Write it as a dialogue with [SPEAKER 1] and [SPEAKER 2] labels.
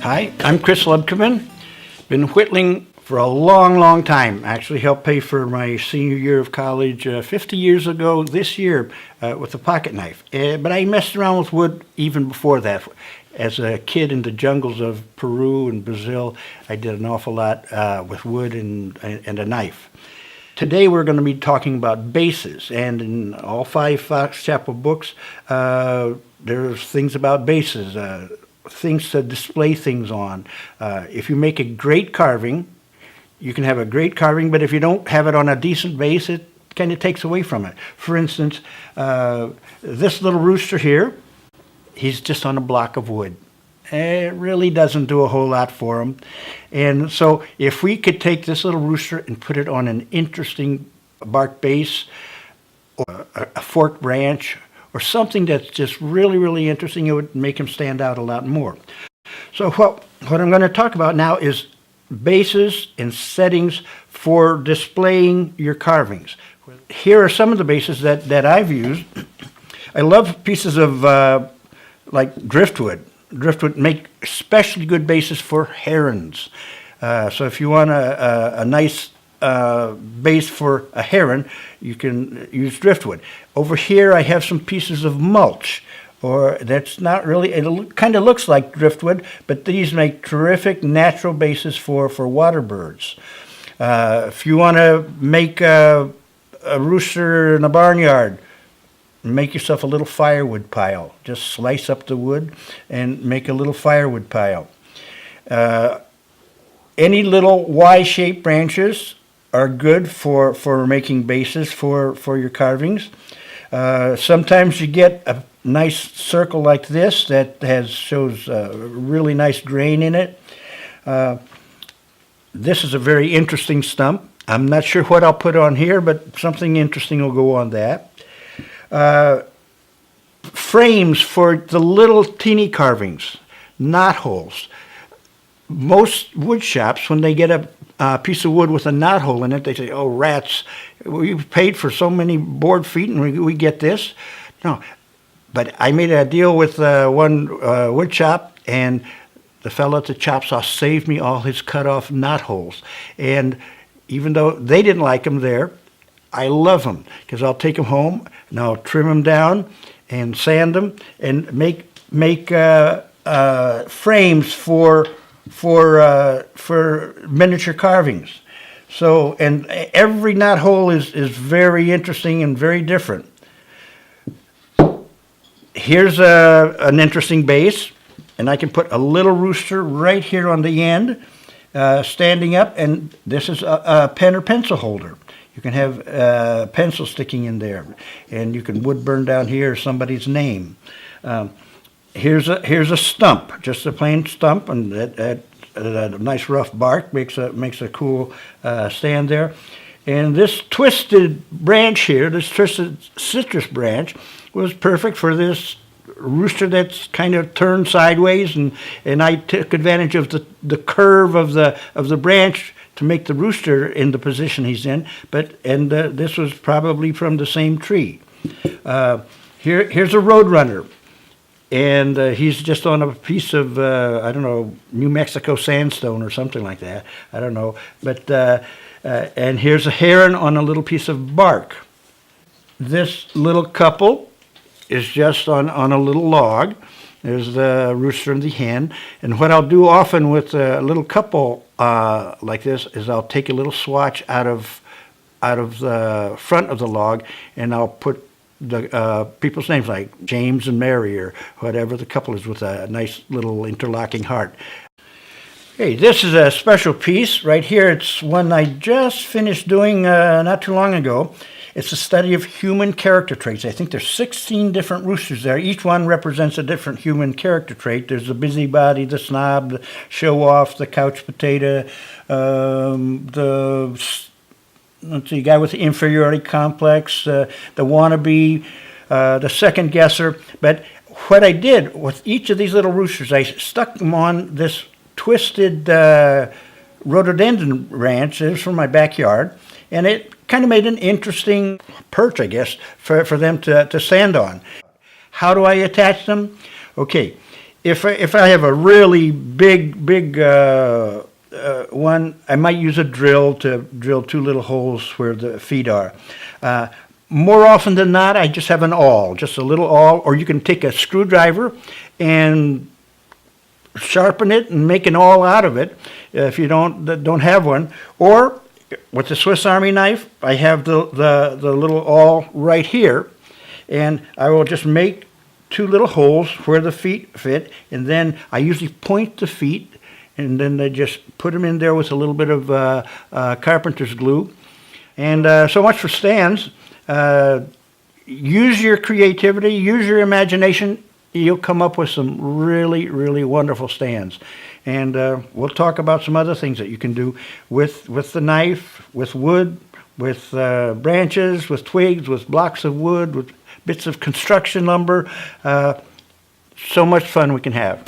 [SPEAKER 1] Hi, I'm Chris Lubkeman. Been whittling for a long, long time. Actually helped pay for my senior year of college 50 years ago this year with a pocket knife. But I messed around with wood even before that. As a kid in the jungles of Peru and Brazil, I did an awful lot with wood and a knife. Today we're going to be talking about bases, and in all 5 Fox Chapel books there's things about bases, things to display things on. If you make a great carving, you can have a great carving, but if you don't have it on a decent base, it kind of takes away from it. For instance, this little rooster here, he's just on a block of wood. It really doesn't do a whole lot for him. And so if we could take this little rooster and put it on an interesting bark base or a forked branch or something that's just really, really interesting, it would make him stand out a lot more. So what I'm going to talk about now is bases and settings for displaying your carvings. Here are some of the bases that I've used. I love pieces of like driftwood. Driftwood make especially good bases for herons. So if you want a nice base for a heron, you can use driftwood. Over here I have some pieces of mulch, or that's not really, it kind of looks like driftwood, but these make terrific natural bases for water birds. If you want to make a rooster in a barnyard, make yourself a little firewood pile. Just slice up the wood and make a little firewood pile. Any little Y-shaped branches are good for making bases for your carvings. Sometimes you get a nice circle like this that shows a really nice grain in it. This is a very interesting stump. I'm not sure what I'll put on here, but something interesting will go on that. Frames for the little teeny carvings, knot holes. Most wood shops, when they get a piece of wood with a knot hole in it, they say, "Oh, rats, we paid for so many board feet and we get this." No, but I made a deal with one wood shop, and the fellow at the chop saw saved me all his cut off knot holes. And even though they didn't like them there, I love them because I'll take them home and I'll trim them down and sand them and make frames for miniature carvings. So, and every knot hole is very interesting and very different. Here's an interesting base, and I can put a little rooster right here on the end, standing up, and this is a pen or pencil holder. You can have pencil sticking in there, and you can wood burn down here somebody's name. Here's a stump, just a plain stump, and that nice rough bark makes a cool stand there. And this twisted branch here, this twisted citrus branch, was perfect for this rooster that's kind of turned sideways, and I took advantage of the curve of the branch to make the rooster in the position he's in, and this was probably from the same tree. Here's a roadrunner, and he's just on a piece of, I don't know, New Mexico sandstone or something like that. I don't know, but and here's a heron on a little piece of bark. This little couple is just on a little log. There's the rooster and the hen. And what I'll do often with a little couple like this is I'll take a little swatch out of the front of the log, and I'll put the people's names like James and Mary or whatever the couple is, with a nice little interlocking heart. Okay, this is a special piece right here. It's one I just finished doing not too long ago. It's a study of human character traits. I think there's 16 different roosters there. Each one represents a different human character trait. There's the busybody, the snob, the show-off, the couch potato, the guy with the inferiority complex, the wannabe, the second guesser. But what I did with each of these little roosters, I stuck them on this twisted rhododendron branch. It was from my backyard, and it kind of made an interesting perch, I guess, for them to stand on. How do I attach them? Okay, if I have a really big one, I might use a drill to drill 2 little holes where the feet are. More often than not, I just have an awl, just a little awl, or you can take a screwdriver and sharpen it and make an awl out of it if you don't have one. Or with the Swiss Army knife, I have the little awl right here, and I will just make 2 little holes where the feet fit, and then I usually point the feet, and then I just put them in there with a little bit of carpenter's glue. And so much for stands. Use your creativity, use your imagination. You'll come up with some really, really wonderful stands. And we'll talk about some other things that you can do with the knife, with wood, with branches, with twigs, with blocks of wood, with bits of construction lumber. So much fun we can have.